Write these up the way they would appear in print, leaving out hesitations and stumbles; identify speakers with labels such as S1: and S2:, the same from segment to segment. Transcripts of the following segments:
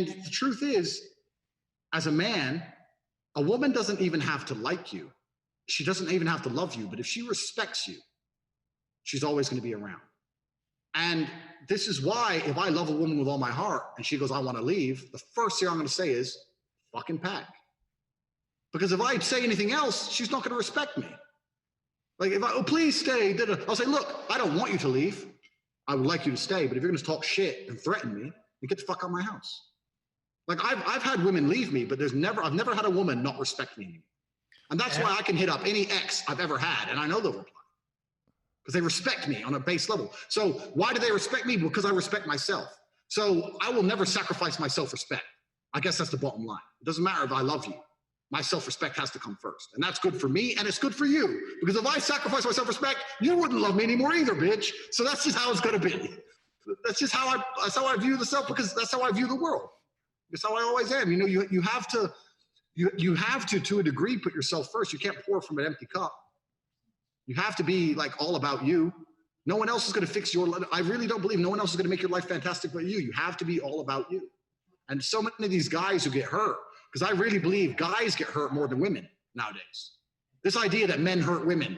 S1: the truth is, as a man, a woman doesn't even have to like you. She doesn't even have to love you, but if she respects you, she's always going to be around. And this is why if I love a woman with all my heart and she goes, I want to leave, the first thing I'm going to say is, fucking pack. Because if I say anything else, she's not going to respect me. Like if I, oh, please stay, I'll say, look, I don't want you to leave. I would like you to stay, but if you're going to talk shit and threaten me, then get the fuck out of my house. Like I've had women leave me, but I've never had a woman not respect me anymore. And that's why I can hit up any ex I've ever had, and I know they'll reply. Because they respect me on a base level. So why do they respect me? Because I respect myself. So I will never sacrifice my self-respect. I guess that's the bottom line. It doesn't matter if I love you. My self-respect has to come first. And that's good for me, and it's good for you. Because if I sacrifice my self-respect, you wouldn't love me anymore either, bitch. So that's just how it's gonna be. That's just how I view the self, because that's how I view the world. That's how I always am. You know, you have to a degree, put yourself first. You can't pour from an empty cup. You have to be like all about you. No one else is going to fix your life. I really don't believe no one else is going to make your life fantastic but you. You have to be all about you. And so many of these guys who get hurt, because I really believe guys get hurt more than women nowadays. This idea that men hurt women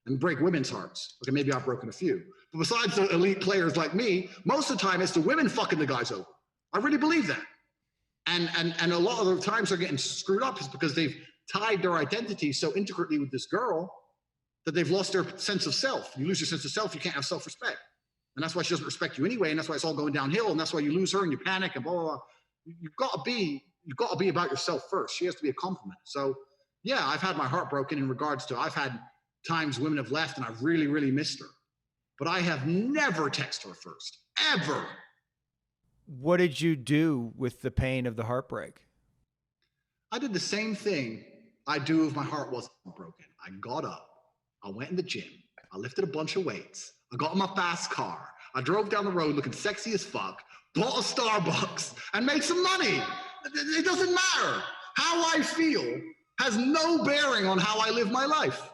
S1: and break women's hearts. Okay, maybe I've broken a few. But besides the elite players like me, most of the time it's the women fucking the guys over. I really believe that. And a lot of the times they're getting screwed up is because they've tied their identity so intricately with this girl that they've lost their sense of self. You lose your sense of self, you can't have self-respect. And that's why she doesn't respect you anyway, and that's why it's all going downhill, and that's why you lose her and you panic and blah, blah, blah. You've got to be about yourself first. She has to be a compliment. So yeah, I've had my heart broken in regards to, I've had times women have left and I've really, really missed her. But I have never texted her first, ever.
S2: What did you do with the pain of the heartbreak?
S1: I did the same thing I do if my heart wasn't broken. I got up, I went in the gym, I lifted a bunch of weights, I got in my fast car, I drove down the road looking sexy as fuck, bought a Starbucks, and made some money. It doesn't matter. How I feel has no bearing on how I live my life.